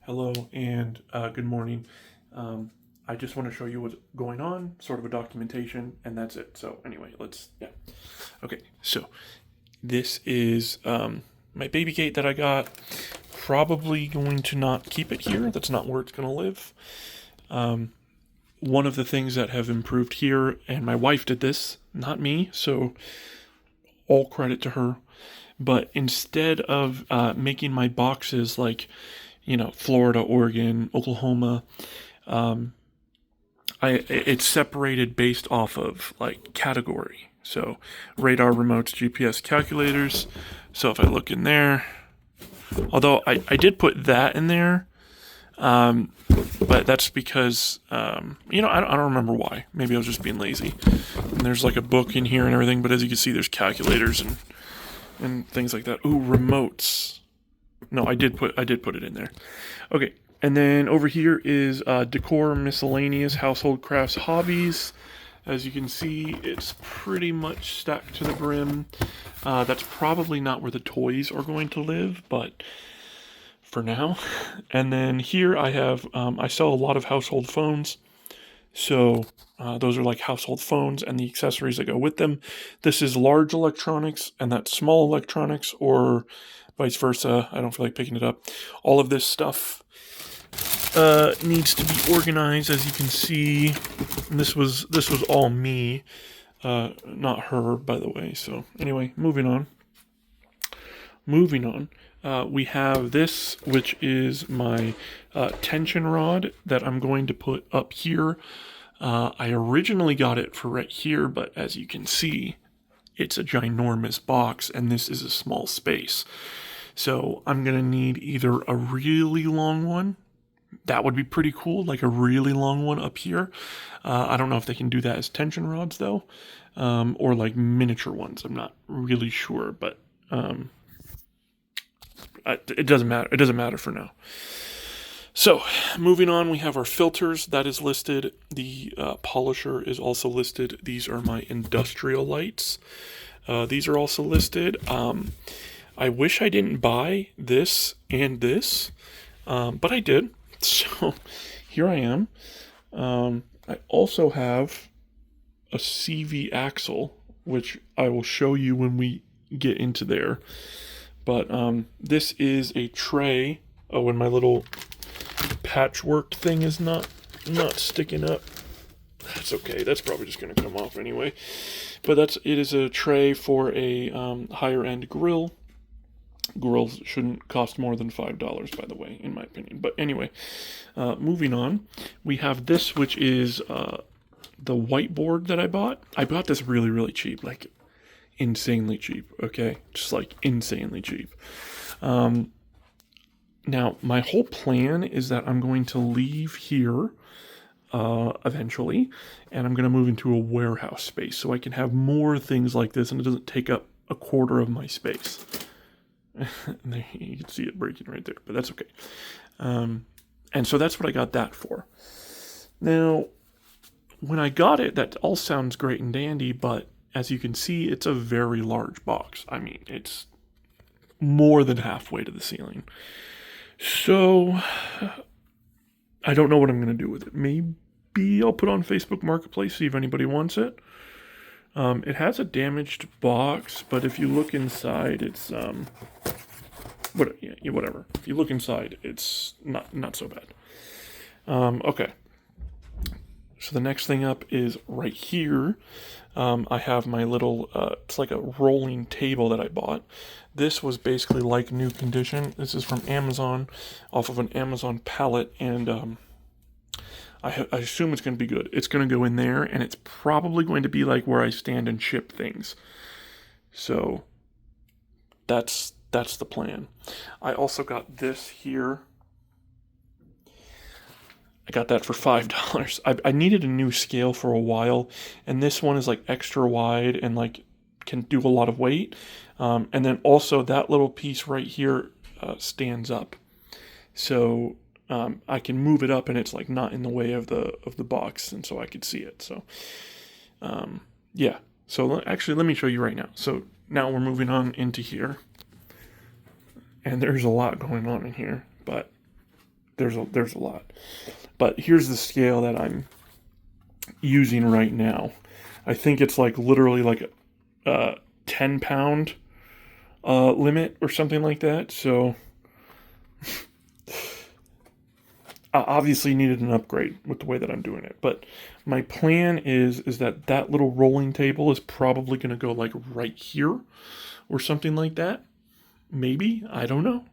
Hello and good morning. I just want to show you what's going on, sort of a documentation, and that's it. So anyway, yeah. Okay, so this is my baby gate that I got. Probably going to not keep it here. That's not where it's going to live. One of the things that have improved here, and my wife did this, not me, so all credit to her. But instead of making my boxes like, Florida, Oregon, Oklahoma, it's separated based off of like category. So radar, remotes, GPS, calculators. So if I look in there, although I did put that in there, but that's because I don't remember why. Maybe I was just being lazy. And there's like a book in here and everything, but as you can see, there's calculators and things like that. Ooh, remotes. No, I did put it in there. Okay, and then over here is decor, miscellaneous, household crafts, hobbies. As you can see, it's pretty much stacked to the brim. That's probably not where the toys are going to live, but for now. And then here I have, I sell a lot of household phones. So those are like household phones and the accessories that go with them. This is large electronics, and that's small electronics, or vice versa. I don't feel like picking it up. All of this stuff needs to be organized, as you can see. And this was all me, not her, by the way. So anyway, moving on. We have this, which is my tension rod that I'm going to put up here. I originally got it for right here, but as you can see, it's a ginormous box, and this is a small space. So I'm going to need either a really long one. That would be pretty cool, like a really long one up here. I don't know if they can do that as tension rods, though, or like miniature ones. I'm not really sure, but it doesn't matter. It doesn't matter for now. So, moving on, we have our filters. That is listed. The polisher is also listed. These are my industrial lights. These are also listed. I wish I didn't buy this and this, but I did. So, here I am. I also have a CV axle, which I will show you when we get into there. But this is a tray. Oh, and my little patchwork thing is not sticking up. That's okay. That's probably just going to come off anyway. But it is a tray for a higher end grill. Grills shouldn't cost more than $5, by the way, in my opinion. But anyway, moving on, we have this, which is the whiteboard that I bought. I bought this really, really cheap, like insanely cheap. Okay, just like insanely cheap. Now, my whole plan is that I'm going to leave here eventually, and I'm going to move into a warehouse space so I can have more things like this and it doesn't take up a quarter of my space. You can see it breaking right there, but that's okay. And so that's what I got that for. Now, when I got it, that all sounds great and dandy, but as you can see, it's a very large box. I mean, it's more than halfway to the ceiling. So, I don't know what I'm going to do with it. Maybe I'll put it on Facebook Marketplace, see if anybody wants it. It has a damaged box, but if you look inside, it's whatever. If you look inside, it's not so bad. Okay. So the next thing up is right here. I have my little, it's like a rolling table that I bought. This was basically like new condition. This is from Amazon, off of an Amazon pallet, and I assume it's going to be good. It's going to go in there, and it's probably going to be like where I stand and ship things. So that's the plan. I also got this here. I got that for $5. I needed a new scale for a while, and this one is like extra wide and like can do a lot of weight. And then also that little piece right here stands up, so I can move it up, and it's like not in the way of the box, and so I could see it. So yeah. So actually, let me show you right now. So now we're moving on into here, and there's a lot going on in here, but there's a lot. But here's the scale that I'm using right now. I think it's like literally like a 10-pound limit or something like that. So I obviously needed an upgrade with the way that I'm doing it. But my plan is that little rolling table is probably going to go like right here or something like that. Maybe, I don't know.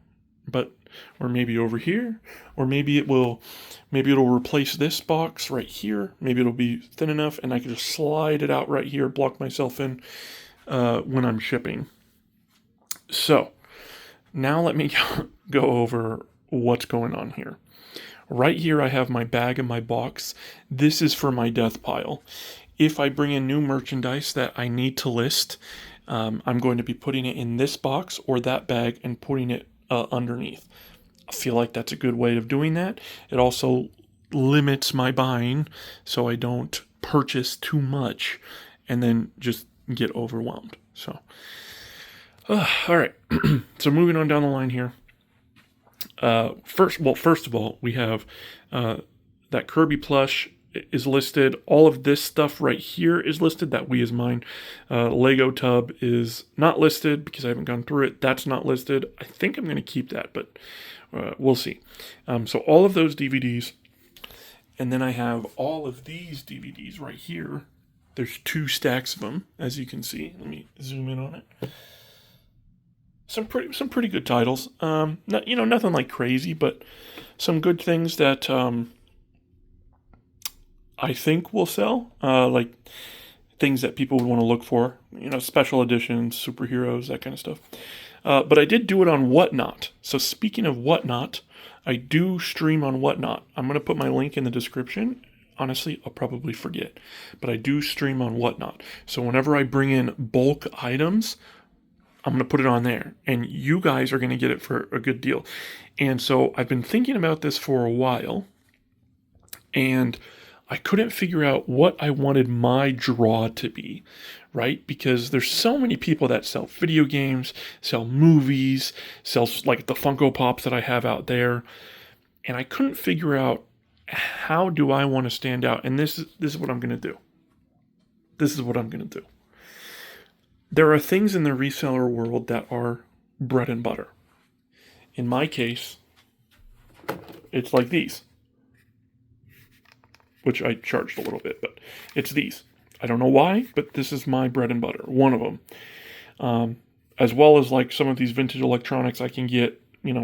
But or maybe over here, or maybe it'll replace this box right here. Maybe it'll be thin enough and I can just slide it out right here, block myself in when I'm shipping. So now let me go over what's going on here. Right here I have my bag and my box. This is for my death pile. If I bring in new merchandise that I need to list, I'm going to be putting it in this box or that bag and putting it underneath. I feel like that's a good way of doing that. It also limits my buying so I don't purchase too much and then just get overwhelmed. So, all right. So moving on down the line here. First of all, we have that Kirby plush is listed. All of this stuff right here is listed. That We Is Mine Lego tub is not listed because I haven't gone through it. That's not listed. I think I'm going to keep that, but we'll see. So all of those DVDs, and then I have all of these DVDs right here. There's 2 stacks of them, as you can see. Let me zoom in on it. Some pretty good titles. Nothing like crazy, but some good things that I think will sell, like things that people would want to look for, special editions, superheroes, that kind of stuff. But I did do it on Whatnot. So speaking of Whatnot, I do stream on Whatnot. I'm going to put my link in the description. Honestly, I'll probably forget, but I do stream on Whatnot. So whenever I bring in bulk items, I'm going to put it on there, and you guys are going to get it for a good deal. And so I've been thinking about this for a while, and I couldn't figure out what I wanted my draw to be, right? Because there's so many people that sell video games, sell movies, sell like the Funko Pops that I have out there, and I couldn't figure out how do I want to stand out. And this is what I'm going to do. This is what I'm going to do. There are things in the reseller world that are bread and butter. In my case, it's like these, which I charged a little bit, but it's these. I don't know why, but this is my bread and butter, one of them. As well as like some of these vintage electronics I can get,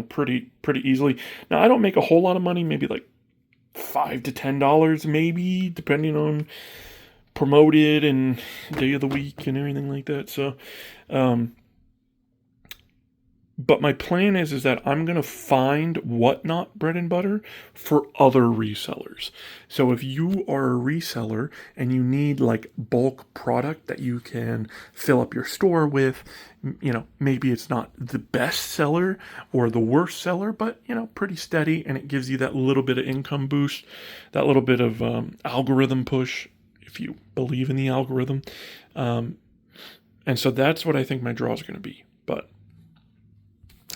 pretty easily. Now, I don't make a whole lot of money, maybe like $5 to $10 maybe, depending on promoted and day of the week and everything like that. So, but my plan is that I'm going to find Whatnot bread and butter for other resellers. So if you are a reseller and you need like bulk product that you can fill up your store with, maybe it's not the best seller or the worst seller, but, pretty steady, and it gives you that little bit of income boost, that little bit of algorithm push, if you believe in the algorithm. And so that's what I think my draw is going to be. But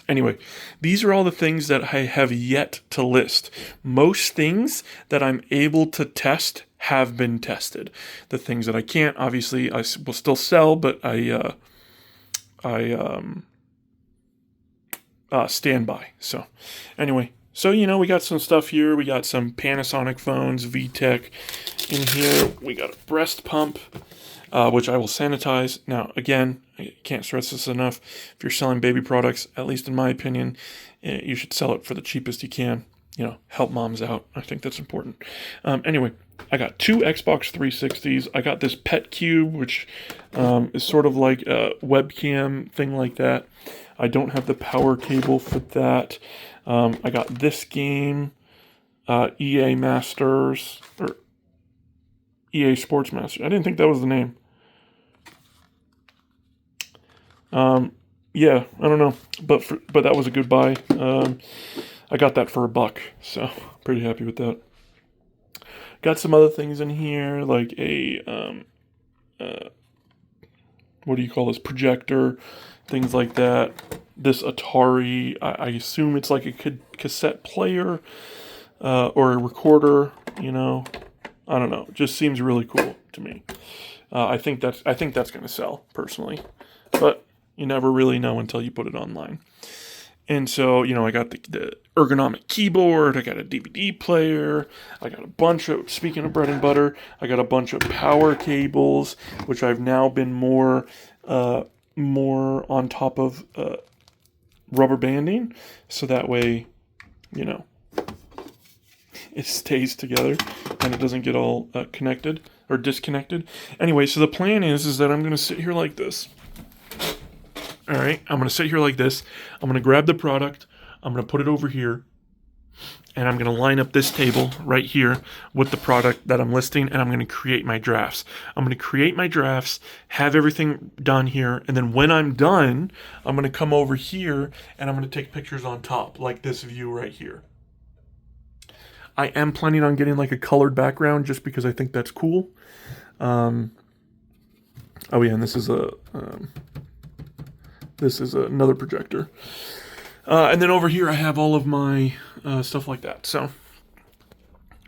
anyway, these are all the things that I have yet to list. Most things that I'm able to test have been tested. The things that I can't, obviously, I will still sell, but I stand by. So anyway, we got some stuff here. We got some Panasonic phones, VTech in here. We got a breast pump, which I will sanitize. Now, again, I can't stress this enough. If you're selling baby products, at least in my opinion, you should sell it for the cheapest you can. Help moms out. I think that's important. Anyway, I got 2 Xbox 360s. I got this Pet Cube, which is sort of like a webcam thing like that. I don't have the power cable for that. I got this game, EA Masters, or EA Sports Masters. I didn't think that was the name. Yeah, I don't know, but that was a good buy. I got that for $1, so pretty happy with that. Got some other things in here, like a what do you call this, projector, things like that. This Atari, I assume it's like a cassette player or a recorder. You know, I don't know. It just seems really cool to me. I think that's going to sell personally, but you never really know until you put it online. And so, you know, I got the ergonomic keyboard, I got a DVD player, I got a bunch of, speaking of bread and butter, I got a bunch of power cables, which I've now been more on top of rubber banding, so that way, you know, it stays together and it doesn't get all connected or disconnected. Anyway, so the plan is that I'm going to sit here like this. All right, I'm going to sit here like this. I'm going to grab the product. I'm going to put it over here. And I'm going to line up this table right here with the product that I'm listing. And I'm going to create my drafts. I'm going to create my drafts, have everything done here. And then when I'm done, I'm going to come over here and I'm going to take pictures on top, like this view right here. I am planning on getting like a colored background just because I think that's cool. Oh yeah, and this is another projector. And then over here I have all of my stuff like that.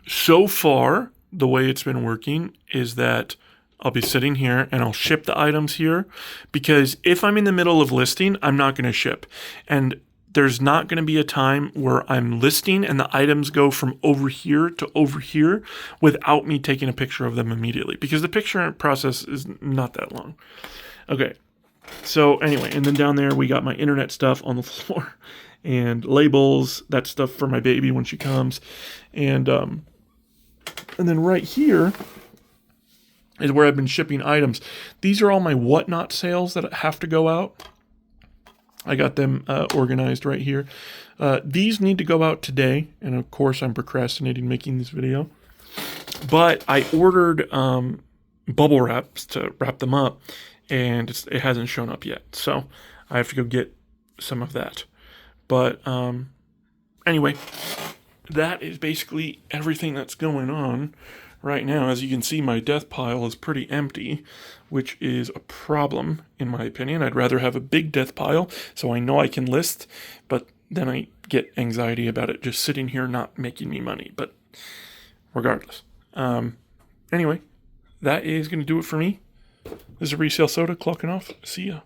So far, the way it's been working is that I'll be sitting here and I'll ship the items here, because if I'm in the middle of listing, I'm not going to ship. And there's not going to be a time where I'm listing and the items go from over here to over here without me taking a picture of them immediately, because the picture process is not that long. Okay. So anyway, and then down there we got my internet stuff on the floor and labels, that stuff for my baby when she comes. And then right here is where I've been shipping items. These are all my whatnot sales that have to go out. I got them organized right here. These need to go out today, and of course I'm procrastinating making this video. But I ordered bubble wraps to wrap them up, and it hasn't shown up yet. So I have to go get some of that. But anyway, that is basically everything that's going on right now. As you can see, my death pile is pretty empty, which is a problem in my opinion. I'd rather have a big death pile so I know I can list, but then I get anxiety about it just sitting here not making me money. But regardless, anyway, that is going to do it for me. This is Resale Soda clocking off. See ya.